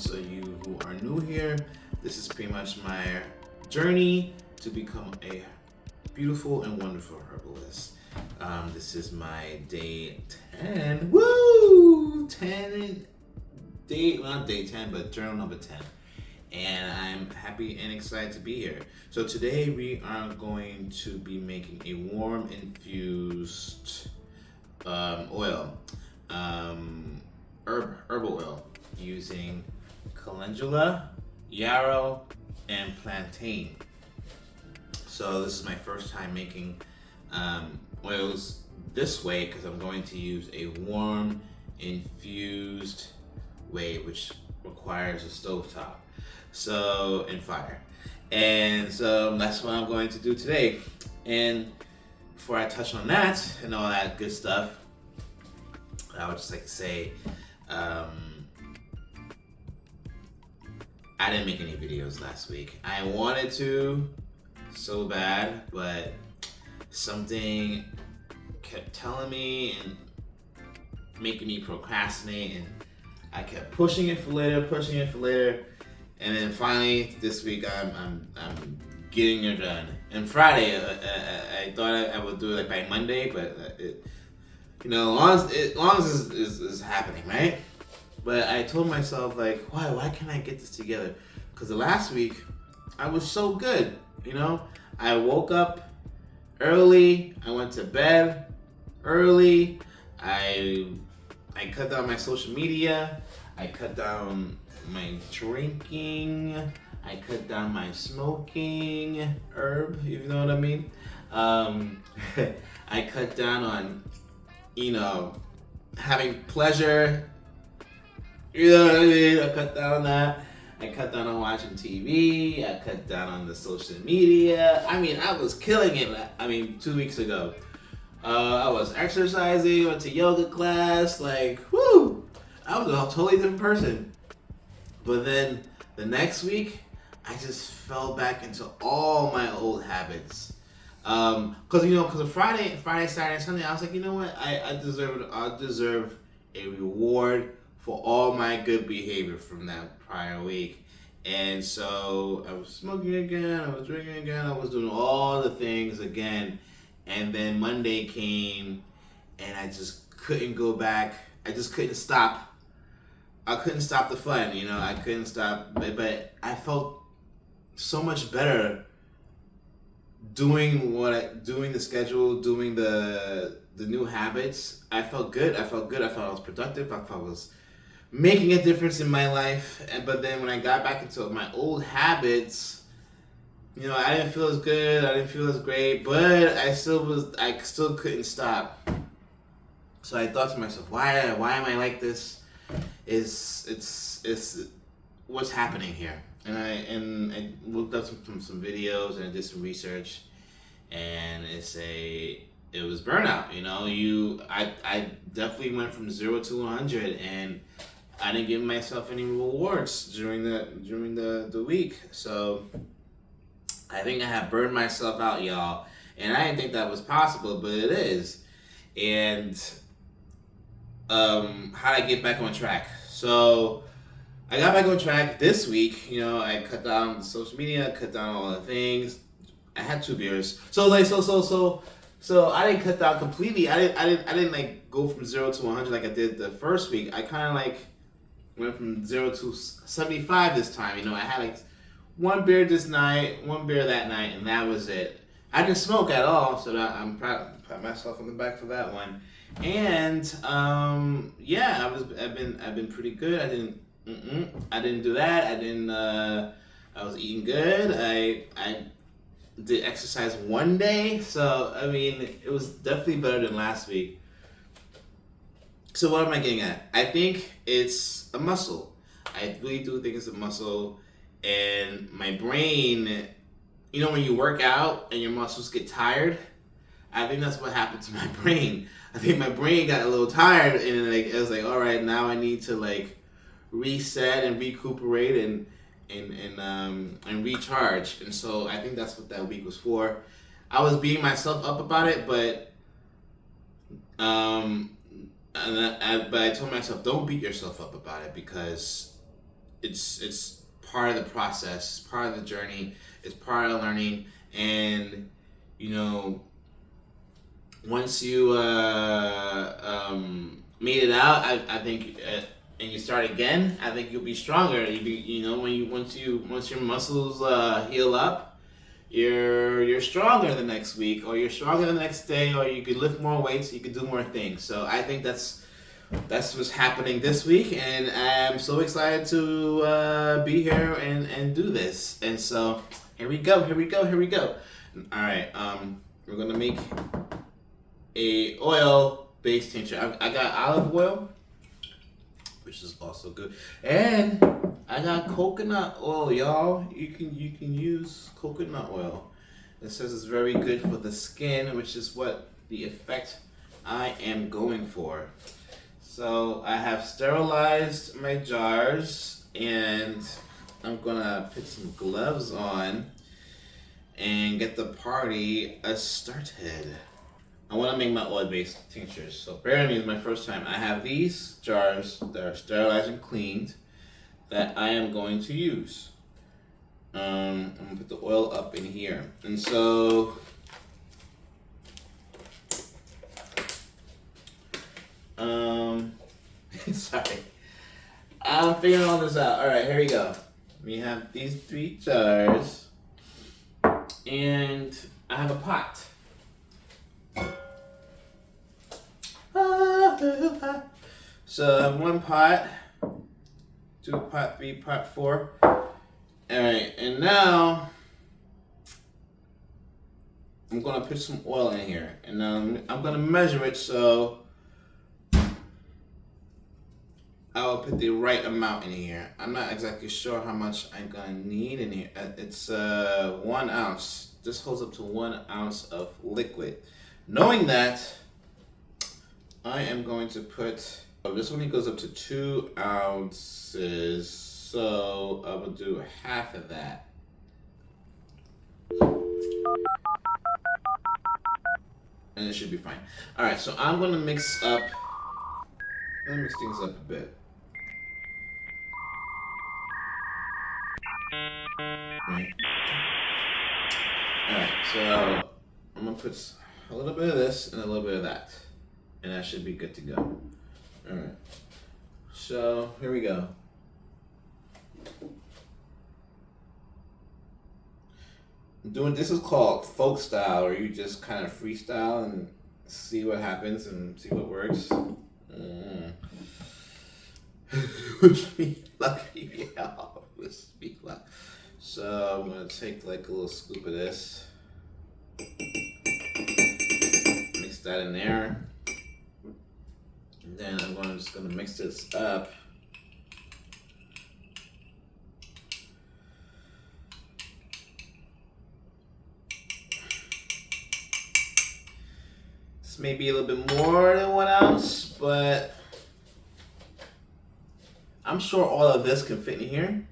So you who are new here, this is pretty much my journey to become a beautiful and wonderful herbalist. This is my day 10. Woo! 10 day, not day 10, but journal number 10. And I'm happy and excited to be here. So today we are going to be making a warm infused oil, herbal oil using Calendula, Yarrow, and Plantain. So this is my first time making oils this way because I'm going to use a warm infused way, which requires a stovetop and fire. And so that's what I'm going to do today. And before I touch on that and all that good stuff, I would just like to say I didn't make any videos last week. I wanted to so bad, but something kept telling me and making me procrastinate, and I kept pushing it for later, and then finally this week I'm getting it done. And Friday I thought I would do it like by Monday, but as long as it's happening, right? But I told myself, like, why can't I get this together? Because the last week I was so good, I woke up early, I went to bed early, I cut down my social media, I cut down my drinking, I cut down my smoking, if you know what I mean. I cut down on, having pleasure, you know what I mean? I cut down on that. I cut down on watching TV. I cut down on the social media. I mean, I was killing it. 2 weeks ago. I was exercising, went to yoga class, whoo! I was a totally different person. But then the next week, I just fell back into all my old habits. Because of Friday, Saturday, and Sunday, I was like, you know what? I deserve a reward for all my good behavior from that prior week. And so I was smoking again, I was drinking again, I was doing all the things again. And then Monday came and I just couldn't go back. I just couldn't stop. I couldn't stop the fun, I couldn't stop. But I felt so much better doing the schedule, doing the new habits. I felt good. I felt I was productive. I felt I was making a difference in my life. But then when I got back into my old habits, I didn't feel as good. I didn't feel as great, but I still couldn't stop. So I thought to myself, why am I like this? It's what's happening here? And I looked up some videos and I did some research, and it was burnout. I definitely went from 0 to 100, and I didn't give myself any rewards during the week. So I think I have burned myself out, y'all, and I didn't think that was possible, but it is. And how to get back on track? So I got back on track this week. I cut down social media, cut down all the things. I had 2 beers. So I didn't cut down completely. I didn't go from 0 to 100 like I did the first week. I kind of went from 0 to 75 this time. I had 1 beer this night, 1 beer that night, and that was it. I didn't smoke at all, so I'm proud myself on the back for that one. And I've been pretty good. I didn't do that. I was eating good. I did exercise 1 day, so it was definitely better than last week. So what am I getting at? I think it's a muscle. I really do think it's a muscle, and my brain, when you work out and your muscles get tired, I think that's what happened to my brain. I think my brain got a little tired, and it was like, all right, now I need to reset and recuperate and recharge. And so I think that's what that week was for. I was beating myself up about it, but I told myself, don't beat yourself up about it, because it's part of the process, it's part of the journey, it's part of learning, and you know, once you made it out, I think, and you start again, I think you'll be stronger. You know, once your muscles heal up, you're stronger the next week, or you're stronger the next day, or you could lift more weights, you could do more things. So I think that's what's happening this week, and I'm so excited to be here and do this. And so here we go. All right, we're gonna make a oil-based tincture. I got olive oil, which is also good, and I got coconut oil, y'all. You can use coconut oil. It says it's very good for the skin, which is what the effect I am going for. So I have sterilized my jars, and I'm gonna put some gloves on and get the party started. I want to make my oil-based tinctures. So bear with me, it's my first time. I have these jars that are sterilized and cleaned that I am going to use. I'm gonna put the oil up in here, and so sorry, I'm figuring all this out. All right, here we go. We have these 3 jars, and I have a pot. So I have 1 pot, 2 pot, 3 pot, 4. All right, and now I'm gonna put some oil in here, and I'm gonna measure it so I'll put the right amount in here. I'm not exactly sure how much I'm gonna need in here. It's 1 ounce. This holds up to 1 ounce of liquid. Knowing that, I am going to put, this only goes up to 2 ounces, so I'm gonna do half of that. And it should be fine. All right, so I'm gonna mix things up a bit. Right. All right, so I'm gonna put a little bit of this and a little bit of that, and that should be good to go. All right, so here we go. This is called folk style, where you just kind of freestyle and see what happens and see what works. Wish me luck, y'all. Wish me luck. So I'm gonna take like a little scoop of this, mix that in there, and then I'm just gonna mix this up. This may be a little bit more than 1 ounce, but I'm sure all of this can fit in here.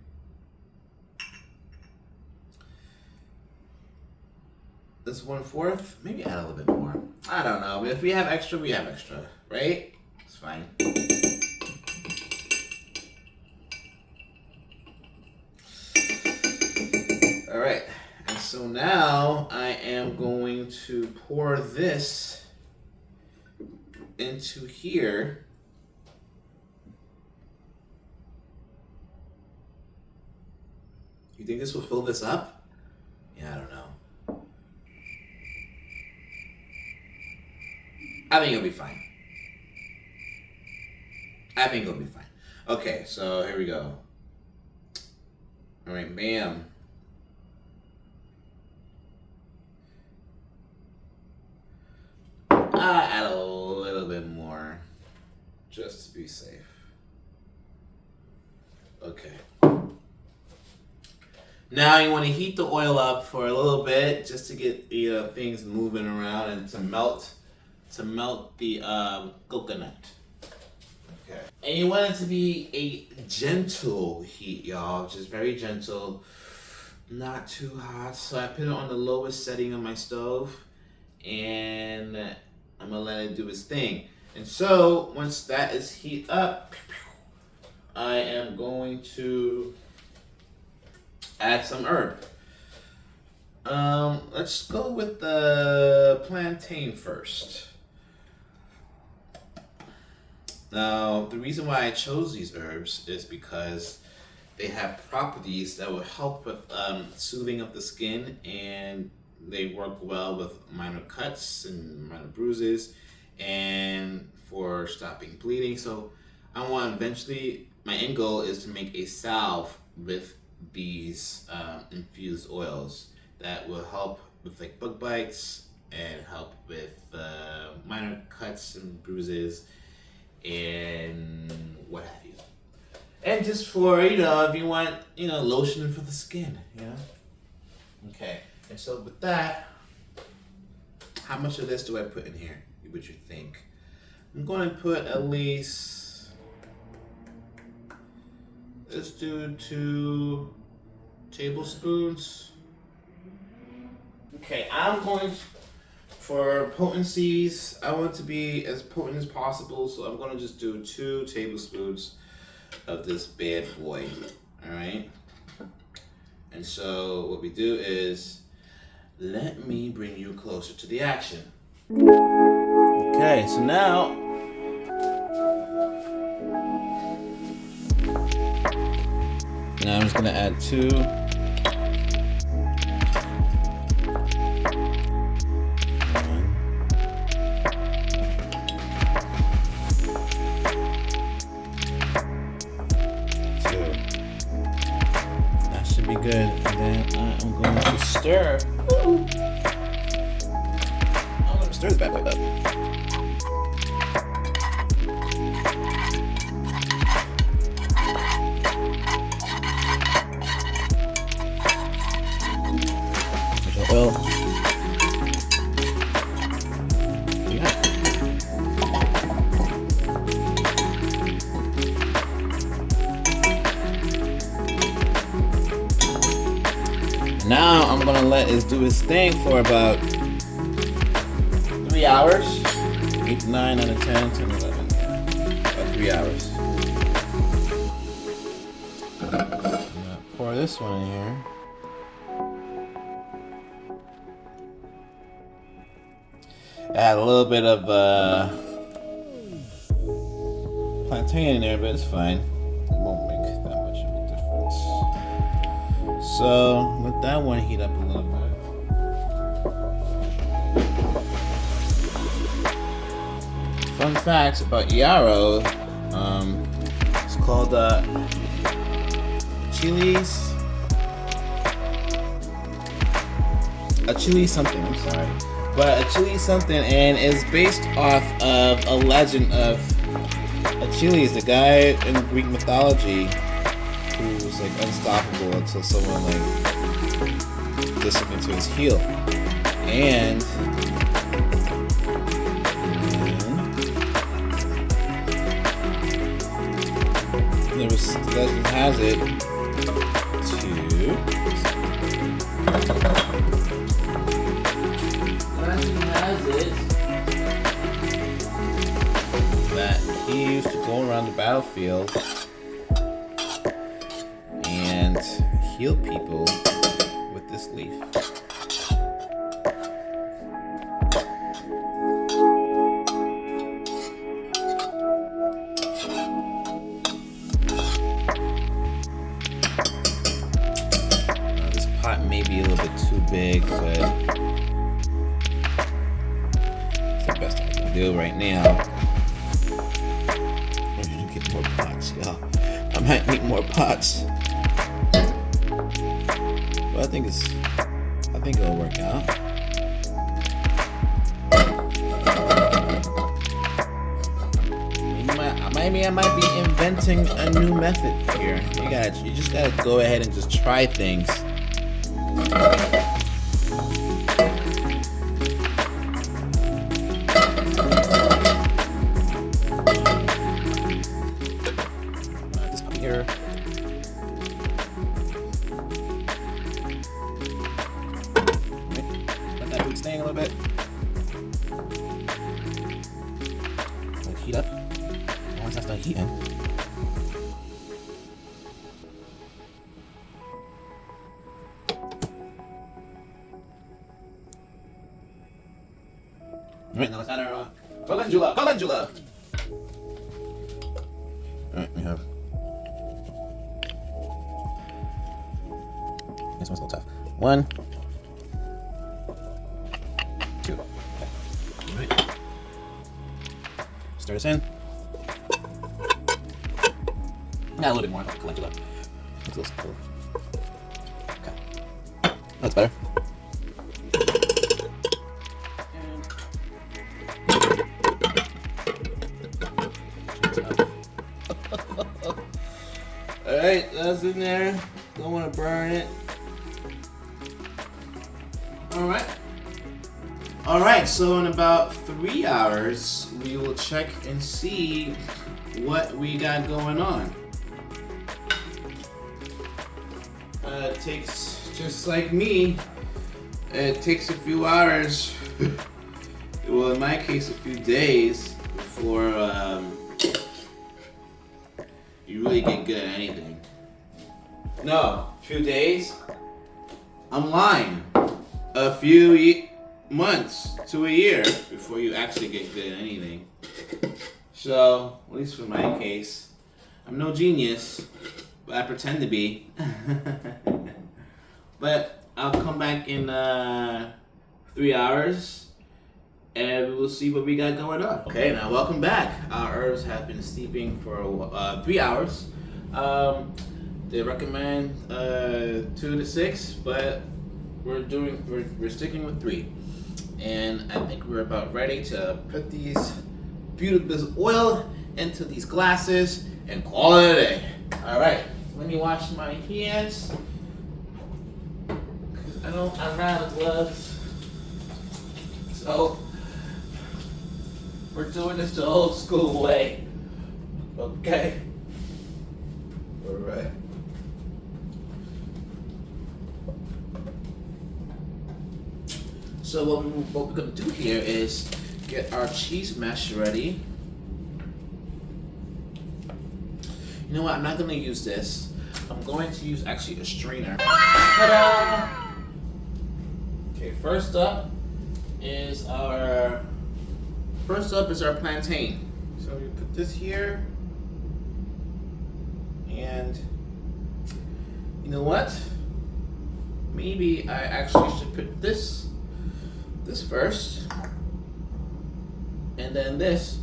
This 1/4, maybe add a little bit more. I don't know, but if we have extra, we have extra, right? It's fine. All right, and so now I am going to pour this into here. You think this will fill this up? Yeah, I don't know. I think it'll be fine. Okay, so here we go. All right, bam. Add a little bit more, just to be safe. Okay. Now you want to heat the oil up for a little bit, just to get things moving around and to melt the coconut. Okay. And you want it to be a gentle heat, y'all, just very gentle, not too hot. So I put it on the lowest setting on my stove, and I'm gonna let it do its thing. And so once that is heat up, I am going to add some herb. Let's go with the plantain first. Now, the reason why I chose these herbs is because they have properties that will help with soothing of the skin, and they work well with minor cuts and minor bruises and for stopping bleeding. So I want eventually, my end goal is to make a salve with these infused oils that will help with like bug bites and help with minor cuts and bruises and what have you. And just for, if you want, lotion for the skin, Okay, and so with that, how much of this do I put in here, would you think? I'm going to put at least, let's do 2 tablespoons. Okay, I'm going to, for potencies, I want to be as potent as possible, so I'm going to just do 2 tablespoons of this bad boy. All right. And so what we do is, let me bring you closer to the action. Okay, so now I'm just gonna add 2. Be good, and then I'm going to stir. I'm going to stir the bad boy up. There's our oil. Now I'm gonna let it do its thing for about 3 hours. 8, 9 out of 10, 10, 11. About 3 hours. I'm gonna pour this one in here. Add a little bit of plantain in there, but it's fine. It won't make that much of a difference. So let that one heat up a little bit. Fun fact about yarrow, it's called a chili something, I'm sorry. But a chili something, and is based off of a legend of Achilles, the guy in Greek mythology who was like unstoppable until someone like did something to his heel. And there was, the legend has it that he used to go around the battlefield and heal people with this leaf. This pot may be a little bit too big, but it's the best I can do right now. I need to get more pots, y'all. I might need more pots. But I think it'll work out. Maybe I might be inventing a new method here. You just gotta go ahead and just try things. This up here. Let that food stay a little bit. Let it heat up. Once that's done heating, Right, now let's add our calendula. Calendula. Alright, we have. This one's a little tough. 1, 2. Okay. Alright. Stir this in. Add a little bit more calendula. It's a little. Okay. That's better. Alright, that's in there. Don't want to burn it. Alright, so in about 3 hours, we will check and see what we got going on. It takes, just like me, it takes a few hours, well in my case a few days, before you really get good at anything. No, a few days? I'm lying. A few months to a year before you actually get good at anything. So, at least for my case, I'm no genius, but I pretend to be. But I'll come back in 3 hours and we'll see what we got going on. Okay, now welcome back. Our herbs have been steeping for 3 hours. They recommend 2 to 6, but we're sticking with 3. And I think we're about ready to put this oil into these glasses and call it a day. All right, let me wash my hands. I don't have gloves. So we're doing this the old school way. Okay. All right. So what we're gonna do here is get our cheese mesh ready. You know what? I'm not gonna use this. I'm going to use actually a strainer. Ta-da! Okay, first up is our plantain. So we put this here, and you know what? Maybe I actually should put this first, and then this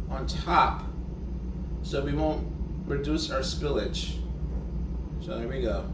on top, so we won't reduce our spillage. So there we go.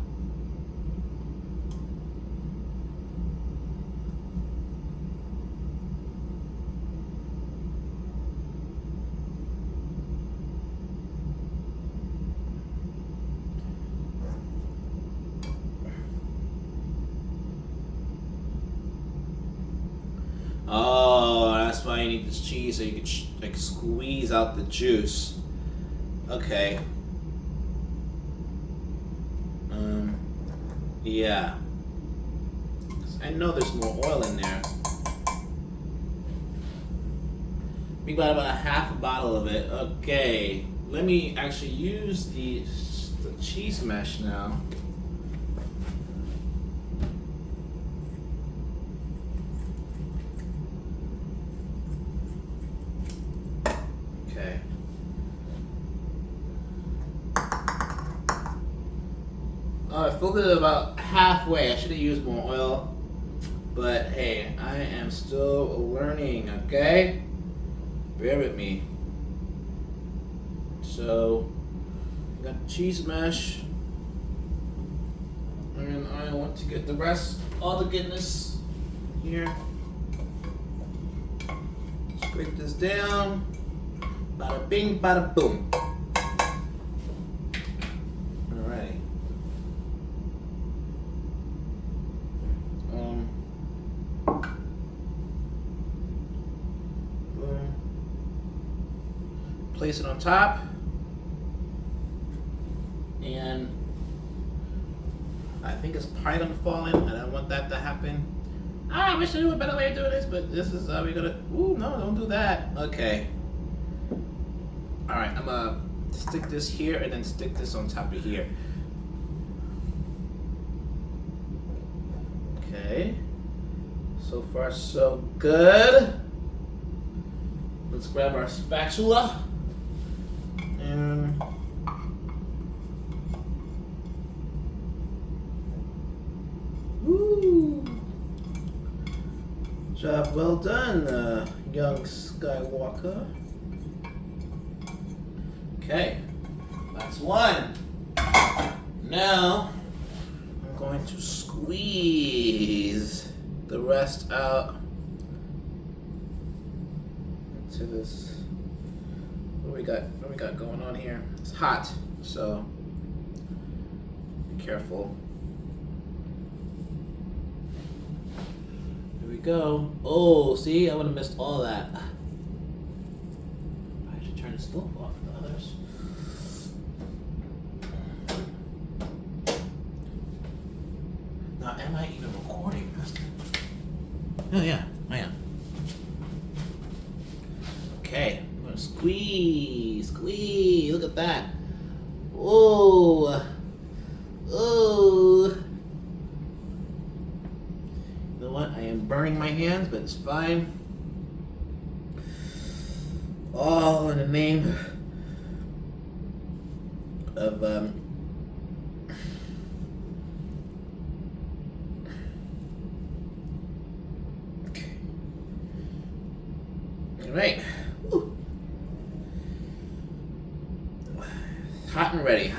Oh, that's why you need this cheese, so you can like squeeze out the juice. Okay. Yeah. I know there's more oil in there. We got about half a bottle of it. Okay. Let me actually use the cheese mesh now. Okay. I filled it about halfway. I should have used more oil, but hey, I am still learning, okay? Bear with me. So, got cheese mesh, and I want to get the rest, all the goodness here. Scrape this down. Bada bing, bada boom. Alright. Boom. Place it on top. And I think it's probably gonna fall in. I don't want that to happen. I wish I knew a better way of doing this, but this is how we gotta. Ooh, no, don't do that. Okay. Alright, I'm gonna stick this here and then stick this on top of here. Okay. So far, so good. Let's grab our spatula and woo! Job well done, young Skywalker. Okay, that's one. Now I'm going to squeeze the rest out into this. What do we got going on here? It's hot, so be careful. Here we go. Oh, see, I would have missed all that. I should turn the stove off for the others. Now, am I even recording? Oh yeah, I am. Okay, I'm gonna squeeze. Look at that. Oh. You know what? I am burning my hands, but it's fine. All in the name of right. Woo. Hot and ready.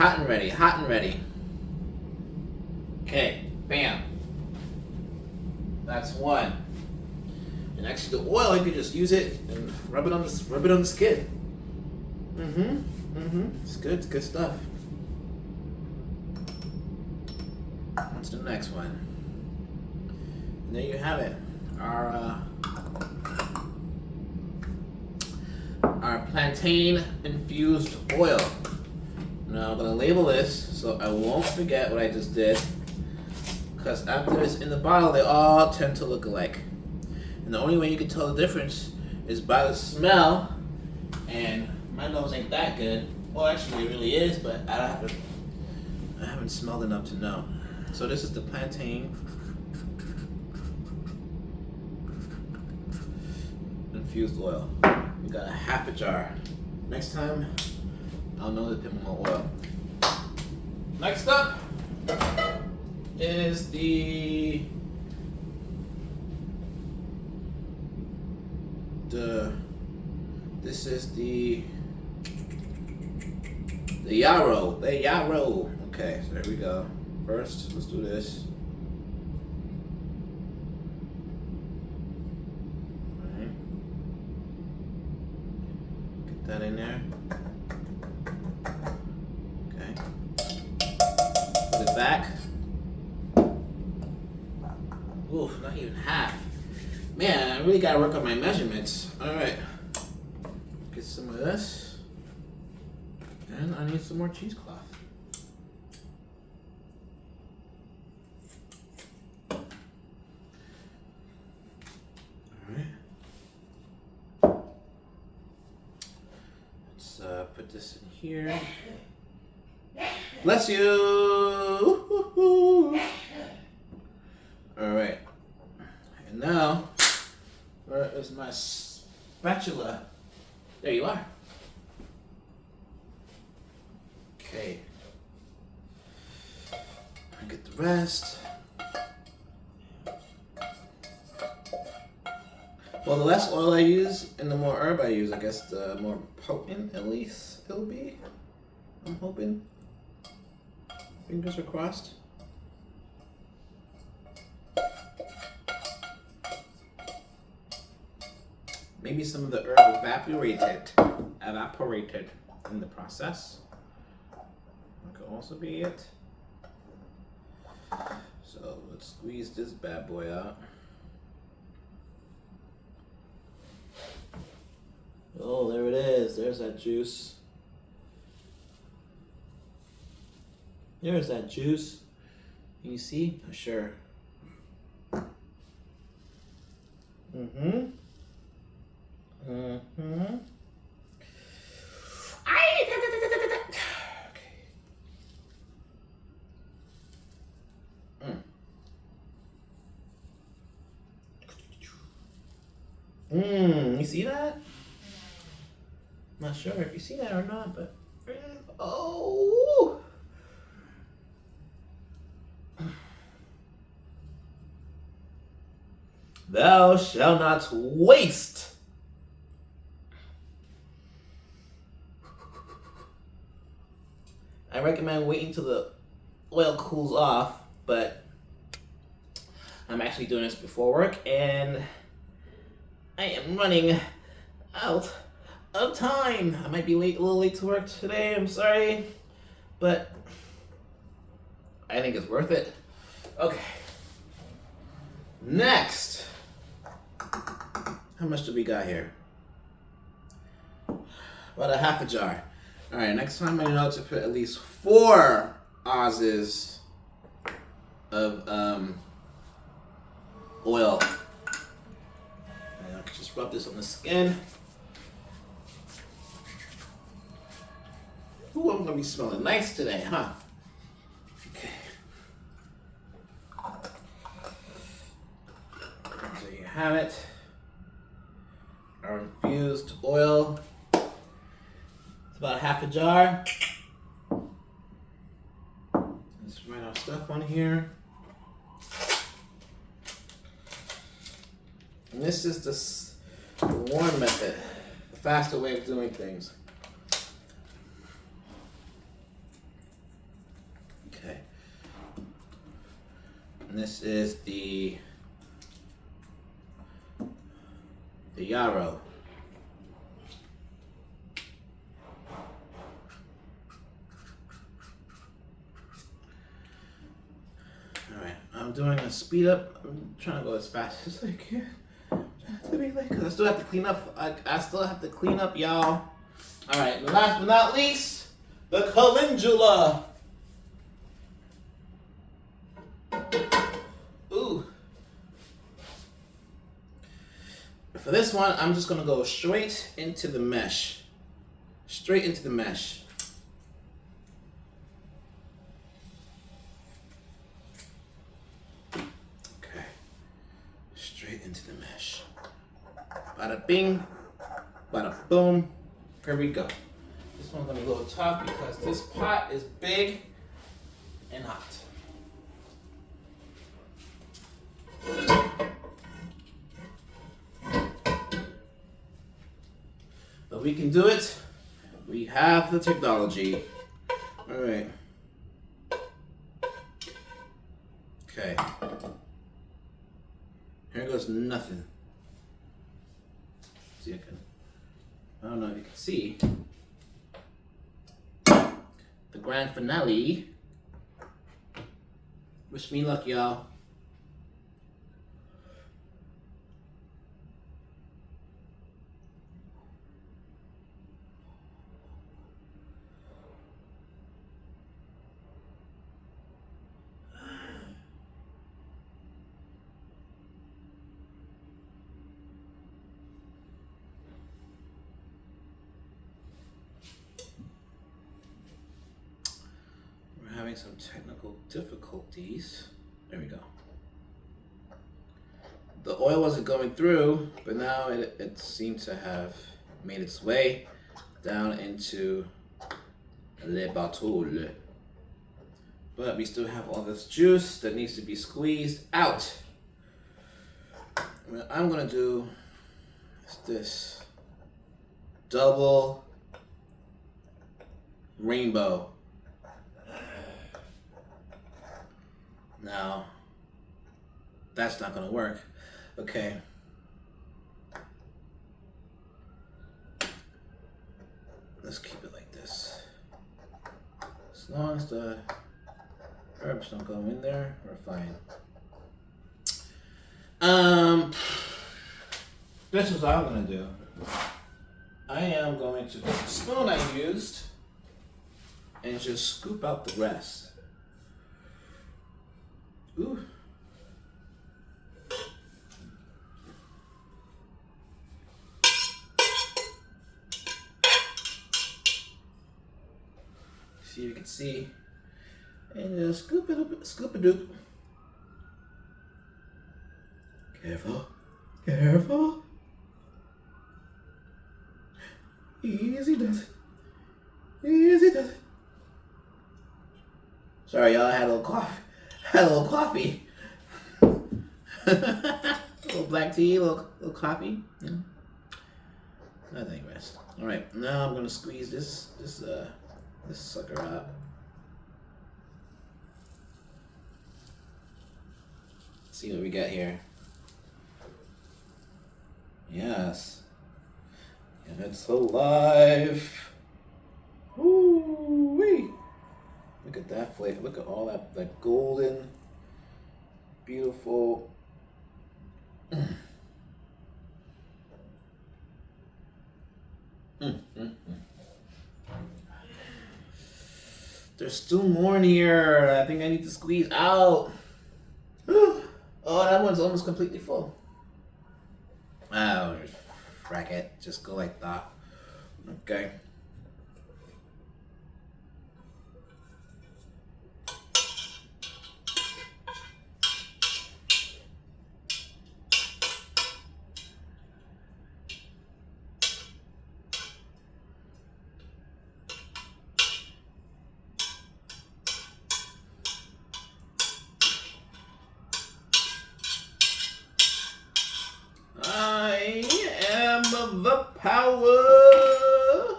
Okay, bam. That's one. And actually the oil, you can just use it and rub it on the skin. It's good stuff. What's the next one? And there you have it. Our plantain infused oil. Now I'm gonna label this so I won't forget what I just did, because after it's in the bottle they all tend to look alike, and the only way you can tell the difference is by the smell, and my nose ain't that good. Well, actually it really is, but I haven't smelled enough to know. So this is the plantain infused oil. We got a half a jar. Next time, I'll know to put more oil. Next up is this is the yarrow. The yarrow. Okay, so there we go. First, let's do this. That in there. Okay. Put it back. Oof, not even half. Man, I really gotta work on my measurements. Alright. Get some of this. And I need some more cheesecloth. Put this in here. Bless you. All right. And now, where is my spatula? There you are. Okay. I get the rest. Well, the less oil I use and the more herb I use, I guess the more potent at least it'll be. I'm hoping. Fingers are crossed. Maybe some of the herb evaporated in the process. That could also be it. So let's squeeze this bad boy out. Oh, there it is. There's that juice. There's that juice. Can you see? Oh, sure. Okay. You see that? Not sure if you see that or not, but oh. Thou shalt not waste. I recommend waiting till the oil cools off, but I'm actually doing this before work and I am running out of time. I might be late, a little late to work today, I'm sorry, but I think it's worth it. Okay. Next. How much do we got here? About a half a jar. All right, next time I know to put at least 4 ounces of oil. And I can just rub this on the skin. Ooh, I'm gonna be smelling nice today, huh? Okay. So you have it. Our infused oil. It's about half a jar. Let's write our stuff on here. And this is the warm method, the faster way of doing things. Okay. And this is the yarrow. I'm doing a speed up. I'm trying to go as fast as I can. To be late, 'cause I still have to clean up. I still have to clean up, y'all. All right, and last but not least, the calendula. Ooh. For this one, I'm just gonna go straight into the mesh. Straight into the mesh. Into the mesh. Bada bing, bada boom. Here we go. This one's gonna go top because this pot is big and hot. But we can do it. We have the technology. All right. Okay. Here goes nothing. See, I don't know if you can see. The grand finale. Wish me luck, y'all. Having some technical difficulties. There we go. The oil wasn't going through, but now it seemed to have made its way down into le bateau. But we still have all this juice that needs to be squeezed out. What I'm gonna do is this double rainbow. Now, that's not gonna work. Okay. Let's keep it like this. As long as the herbs don't go in there, we're fine. This is what I'm gonna do. I am going to take the spoon I used and just scoop out the rest. Ooh. See if you can see. And just scoop it up, scoop a doop. Careful. Careful. Easy does it. Easy does it. Sorry, y'all. I had a little coffee. A little black tea, a little coffee. Yeah. I digress. All right, now I'm gonna squeeze this sucker up. See what we got here. Yes. And it's alive. Woo-wee. Look at that flavor. Look at all that golden, beautiful. There's still more in here. I think I need to squeeze out. Oh, that one's almost completely full. Oh, frack it. Just go like that. Okay. I am the power.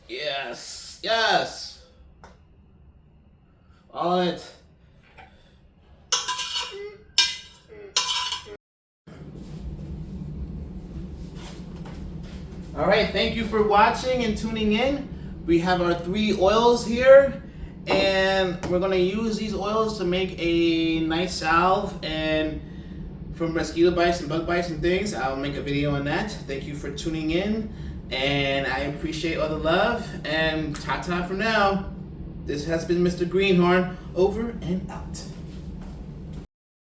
Yes, yes. On it. All right, thank you for watching and tuning in. We have our 3 oils here, and we're gonna use these oils to make a nice salve and from mosquito bites and bug bites and things. I'll make a video on that. Thank you for tuning in, and I appreciate all the love, and ta-ta for now. This has been Mr. Greenhorn, over and out.